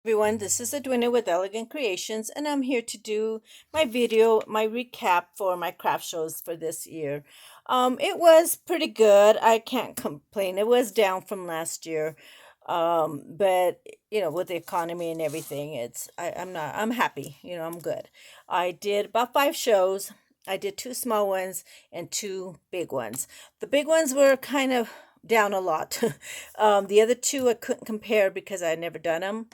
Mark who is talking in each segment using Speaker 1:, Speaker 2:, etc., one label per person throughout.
Speaker 1: Everyone, this is Edwina with Elegant Creations, and I'm here to do my recap for my craft shows for this year. It was pretty good. I can't complain. It was down from last year, but with the economy and everything, I'm happy. I'm good. I did about 5 shows. I did 2 small ones and 2 big ones. The big ones were kind of down a lot. The other two I couldn't compare because I had never done them.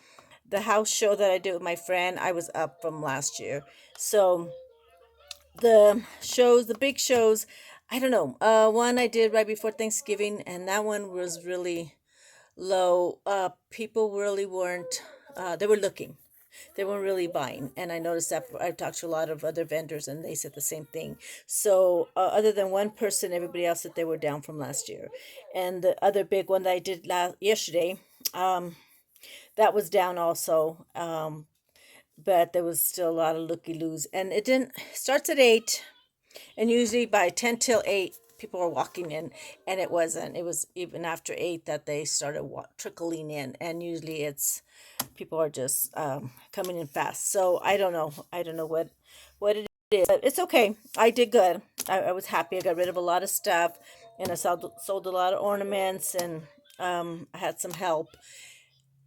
Speaker 1: The house show that I did with my friend, I was up from last year. So the big shows, I don't know. One I did right before Thanksgiving, and that one was really low. People really weren't. They were looking. They weren't really buying, and I noticed that. I talked to a lot of other vendors, and they said the same thing. So, other than one person, everybody else said they were down from last year. And the other big one that I did yesterday, um, that was down also. But there was still a lot of looky loos, and it didn't starts at 8, and usually by 10 till 8 people are walking in, and it was even after 8 that they started trickling in, and usually it's people are just coming in fast. So I don't know what it is, but it's okay. I did good. I was happy. I got rid of a lot of stuff, and I sold a lot of ornaments, and I had some help,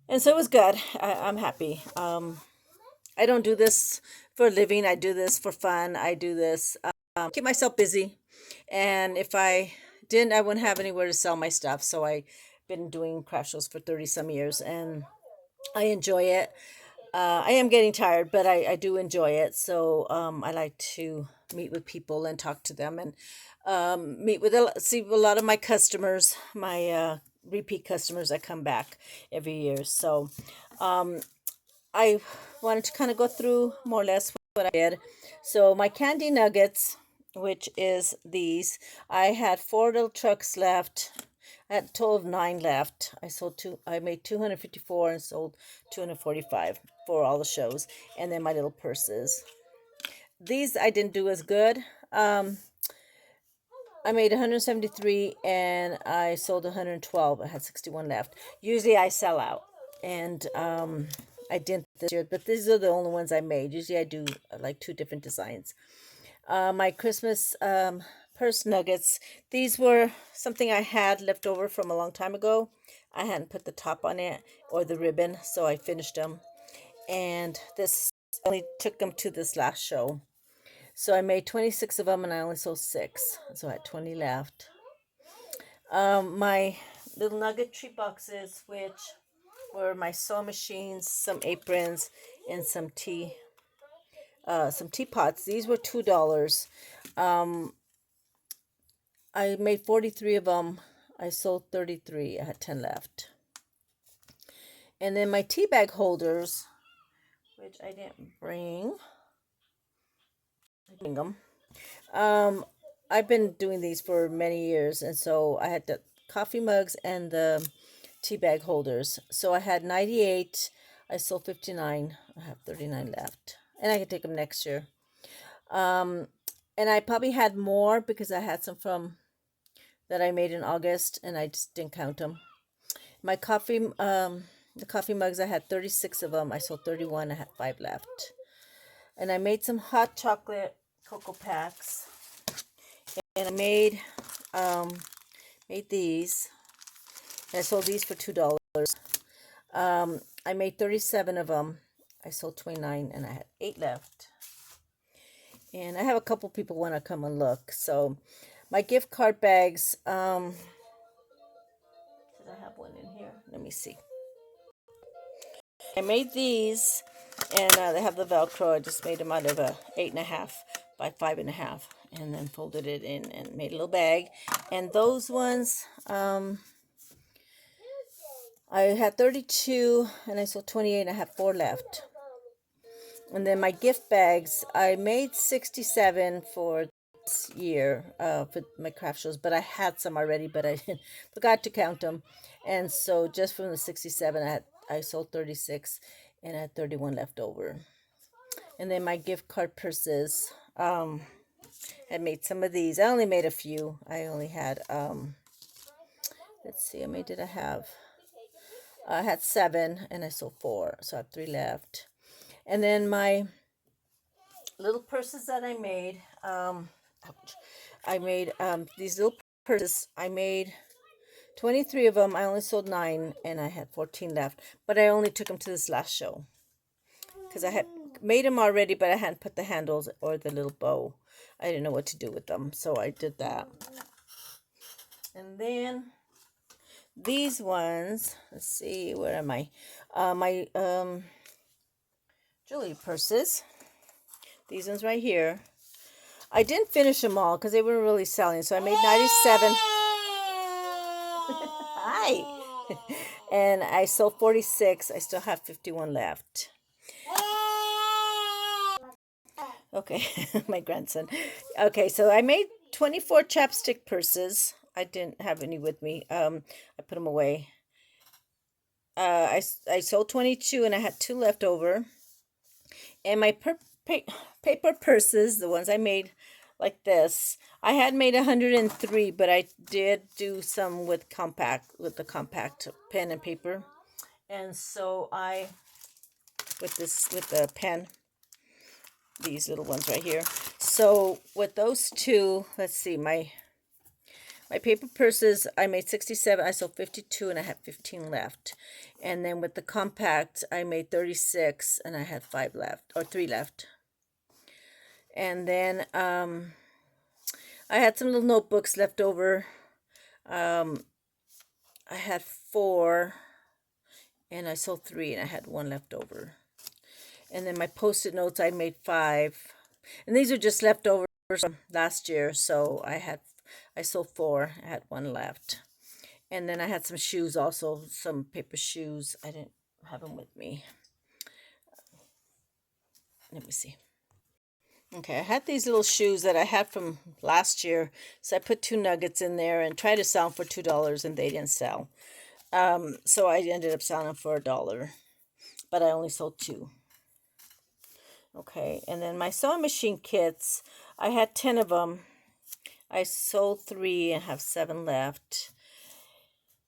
Speaker 1: and so it was good. I'm happy. I don't do this for a living. I do this for fun. I do this keep myself busy. And if I didn't, I wouldn't have anywhere to sell my stuff. So I've been doing craft shows for 30 some years, and I enjoy it. I am getting tired, but I do enjoy it. So I like to meet with people and talk to them, and see a lot of my customers, my repeat customers that come back every year. So um, I wanted to kind of go through more or less what I did. So my candy nuggets, which is these, I had 4 little trucks left. I had a total of 9 left. I sold two. I made 254 and sold 245 for all the shows, and then my little purses. These I didn't do as good. Um, I made 173 and I sold 112. I had 61 left. Usually I sell out. And I didn't this year, but these are the only ones I made. Usually I do like 2 different designs. My Christmas purse nuggets, these were something I had left over from a long time ago. I hadn't put the top on it or the ribbon, so I finished them. And this only took them to this last show. So I made 26 of them and I only sold 6. So I had 20 left. My little nuggetry boxes, which were my sewing machines, some aprons, and some teapots. These were $2. Um, I made 43 of them. I sold 33. I had 10 left. And then my tea bag holders, which I didn't bring. I bring them. Um, I've been doing these for many years, and so I had the coffee mugs and the tea bag holders. So I had 98. I sold 59. I have 39 left, and I can take them next year. Um, and I probably had more because I had some from that I made in August, and I just didn't count them. My the coffee mugs, I had 36 of them. I sold 31. I had 5 left, and I made some hot chocolate cocoa packs, and I um made these. And I sold these for $2. I made 37 of them. I sold 29, and I had 8 left. And I have a couple people want to come and look. So my gift card bags, did I have one in here? Let me see. I made these, and they have the Velcro. I just made them out of a 8.5 by 5.5, and then folded it in and made a little bag. And those ones, I had 32, and I sold 28, and I have 4 left. And then my gift bags, I made 67 for this year for my craft shows, but I had some already, but I forgot to count them. And so just from the 67, I sold 36, and I had 31 left over. And then my gift card purses, I made some of these. I only made a few. I only had let's see, how many did I have? I had 7 and I sold 4, so I have 3 left. And then my little purses that I made, ouch, I made these little purses. I made 23 of them. I only sold 9 and I had 14 left, but I only took them to this last show because I had made them already, but I hadn't put the handles or the little bow. I didn't know what to do with them, so I did that. And then these ones, let's see, where am I? My jewelry purses. These ones right here. I didn't finish them all because they weren't really selling, so I made 97. Hi. And I sold 46. I still have 51 left. Okay, my grandson. Okay, so I made 24 chapstick purses. I didn't have any with me. I put them away. I sold 22 and I had 2 left over. And my paper purses, the ones I made like this, I had made 103, but I did do some with the compact pen and paper. And so with the pen, these little ones right here. So with those 2, let's see, my paper purses, I made 67. I sold 52 and I had 15 left. And then with the compact, I made 36 and I had 5 left, or 3 left. And then I had some little notebooks left over. I had 4 and I sold 3 and I had 1 left over. And then my post-it notes, I made 5. And these are just leftovers from last year, so I sold 4. I had 1 left. And then I had some shoes also, some paper shoes. I didn't have them with me. Let me see. Okay, I had these little shoes that I had from last year. So I put 2 nuggets in there and tried to sell them for $2 and they didn't sell. So I ended up selling them for $1. But I only sold 2. Okay, and then my sewing machine kits, I had 10 of them. I sold 3 and have 7 left.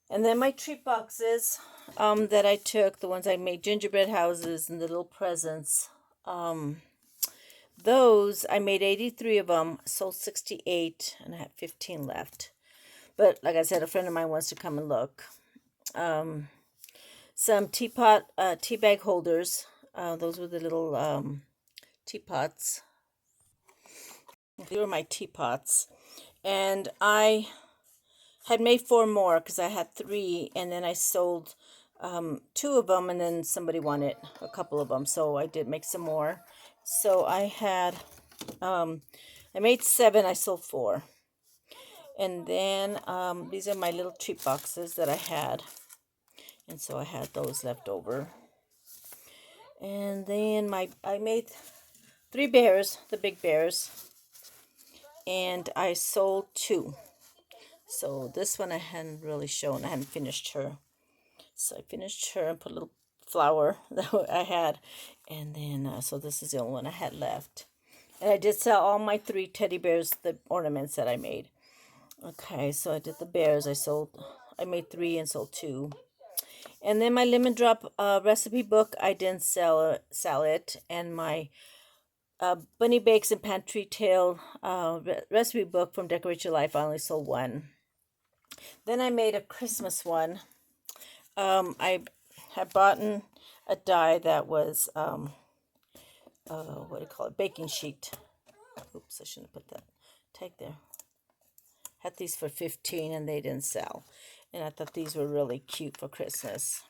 Speaker 1: And then my treat boxes that I took, the ones I made gingerbread houses and the little presents, those, I made 83 of them, sold 68, and I had 15 left. But like I said, a friend of mine wants to come and look. Some tea bag holders. Those were the little teapots. These were my teapots. And I had made 4 more because I had 3, and then I sold 2 of them, and then somebody wanted a couple of them, so I did make some more. So I had, I made 7, I sold 4. And then these are my little treat boxes that I had, and so I had those left over. And then I made 3 bears, the big bears, and I sold 2. So this one I hadn't really shown. I hadn't finished her. So I finished her and put a little flower that I had. And then, so this is the only one I had left. And I did sell all my 3 teddy bears, the ornaments that I made. Okay, so I did the bears. I made 3 and sold 2. And then my lemon drop recipe book, I didn't sell it. And my Bunny Bakes and Pantry Tale recipe book from Decorate Your Life, I only sold 1. Then I made a Christmas one. I had bought a die that was, what do you call it, baking sheet. Oops, I shouldn't have put that tag there. Had these for 15 and they didn't sell. And I thought these were really cute for Christmas.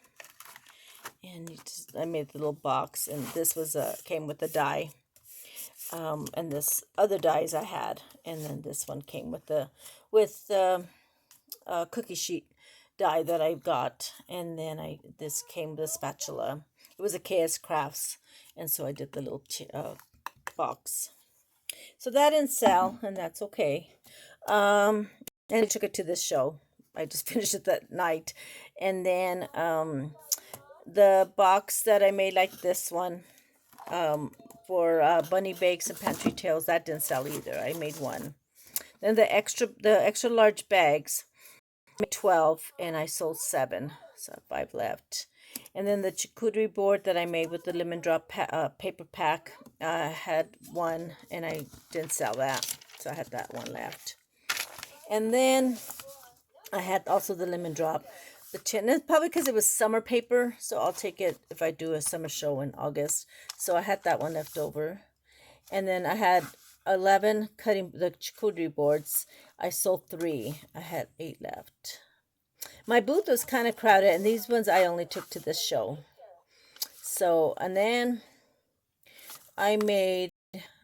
Speaker 1: And I made the little box, and this was came with the die. And this other dies I had, and then this one came with the cookie sheet die that I got, and then this came with a spatula. It was a KS Crafts, and so I did the little box. So that didn't sell, and that's okay. And I took it to this show. I just finished it that night, and then the box that I made, like this one, for Bunny Bakes and Pantry Tales, that didn't sell either. I made 1. Then the extra large bags, I made 12, and I sold 7. So I have 5 left. And then the charcuterie board that I made with the lemon drop paper pack, I had one and I didn't sell that. So I had that one left. And then I had also the lemon drop. The tin, and probably because it was summer paper, so I'll take it if I do a summer show in August. So I had that one left over. And then I had 11 cutting the charcuterie boards. I sold 3. I had 8 left. My booth was kind of crowded, and these ones I only took to this show. So, and then I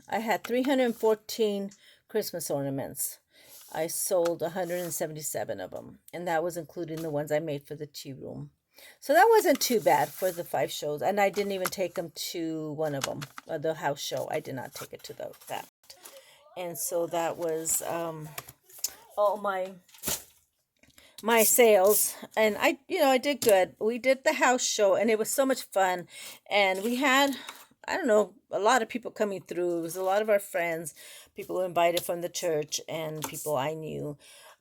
Speaker 1: had 314 Christmas ornaments. I sold 177 of them, and that was including the ones I made for the tea room. So that wasn't too bad for the 5 shows, and I didn't even take them to one of them, the house show. I did not take it to that. And so that was all my sales, and I did good. We did the house show and it was so much fun, and we had, I don't know, a lot of people coming through. It was a lot of our friends, people who invited from the church and people I knew.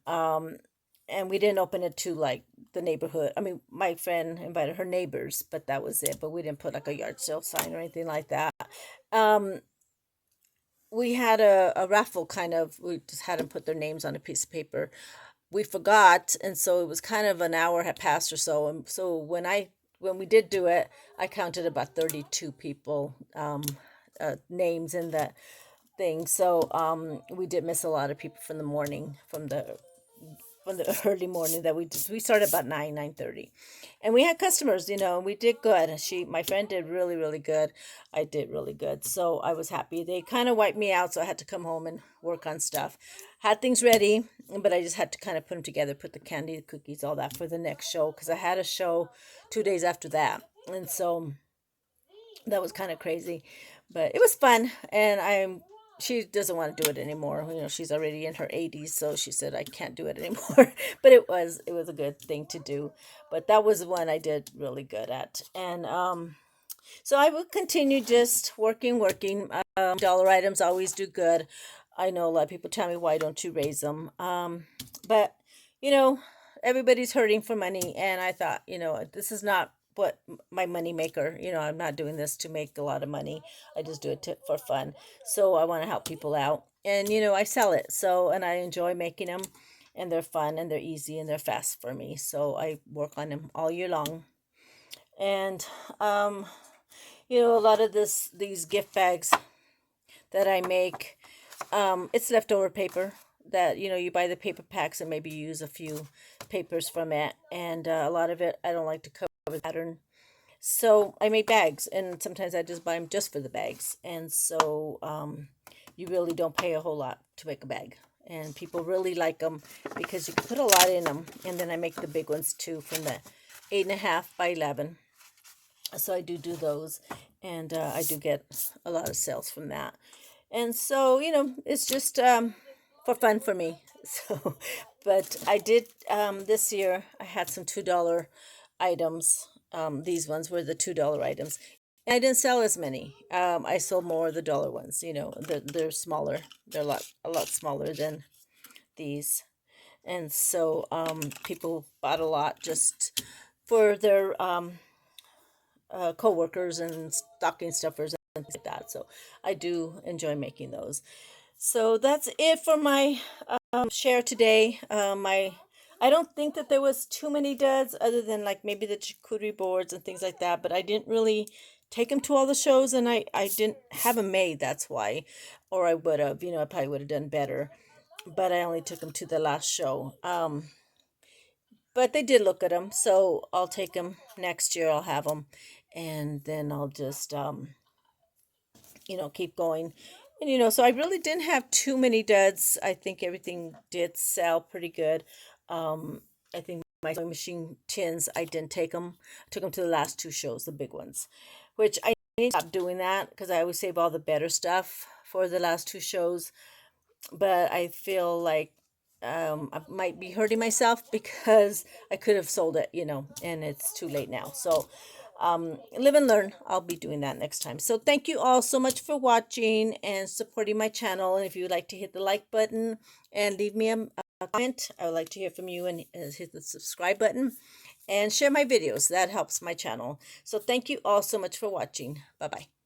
Speaker 1: And we didn't open it to like the neighborhood. I mean, my friend invited her neighbors, but that was it. But we didn't put like a yard sale sign or anything like that. um we had a raffle, kind of. We just had them put their names on a piece of paper. We forgot, and so it was kind of an hour had passed or so, and so when we did do it, I counted about 32 people, names in the thing. So we did miss a lot of people from the morning, from the early morning that we started about 9:30, and we had customers. We did good. My friend did really, really good. I did really good, so I was happy. They kind of wiped me out, so I had to come home and work on stuff. Had things ready, but I just had to kind of put them together, put the candy, the cookies, all that for the next show, because I had a show 2 days after that, and so that was kind of crazy, but it was fun. And she doesn't want to do it anymore. She's already in her 80s, so she said I can't do it anymore. But it was a good thing to do. But that was one I did really good at. And so I will continue just working. Dollar items always do good. I know a lot of people tell me, why don't you raise them? But you know everybody's hurting for money, and I thought, this is not what my money maker. I'm not doing this to make a lot of money. I just do it for fun. So I want to help people out, and I sell it. So, and I enjoy making them, and they're fun and they're easy and they're fast for me. So I work on them all year long. And um a lot of these gift bags that I make, it's leftover paper that you buy the paper packs, and maybe you use a few papers from it, and a lot of it I don't like to cover the pattern. So I make bags, and sometimes I just buy them just for the bags. And so you really don't pay a whole lot to make a bag, and people really like them because you can put a lot in them. And then I make the big ones too, from the 8.5 by 11. So I do those, and I do get a lot of sales from that. And so it's just for fun for me. So, but I did, this year I had some $2 items. These ones were the $2 items. And I didn't sell as many. I sold more of the dollar ones. They're smaller. They're a lot smaller than these. And so people bought a lot just for their co-workers and stocking stuffers and things like that. So I do enjoy making those. So that's it for my share today. I don't think that there was too many duds, other than like maybe the charcuterie boards and things like that. But I didn't really take them to all the shows, and I didn't have them made. That's why, or I would have. I probably would have done better. But I only took them to the last show. But they did look at them, so I'll take them next year. I'll have them, and then I'll just keep going. And so I really didn't have too many duds. I think everything did sell pretty good. I think my sewing machine tins, I didn't take them. I took them to the last 2 shows, the big ones, which I need to stop doing that, because I always save all the better stuff for the last 2 shows. But I feel like I might be hurting myself because I could have sold it, and it's too late now. So live and learn. I'll be doing that next time. So thank you all so much for watching and supporting my channel. And if you would like to hit the like button and leave me a comment, I would like to hear from you, and hit the subscribe button. and share my videos. That helps my channel. So thank you all so much for watching. Bye bye.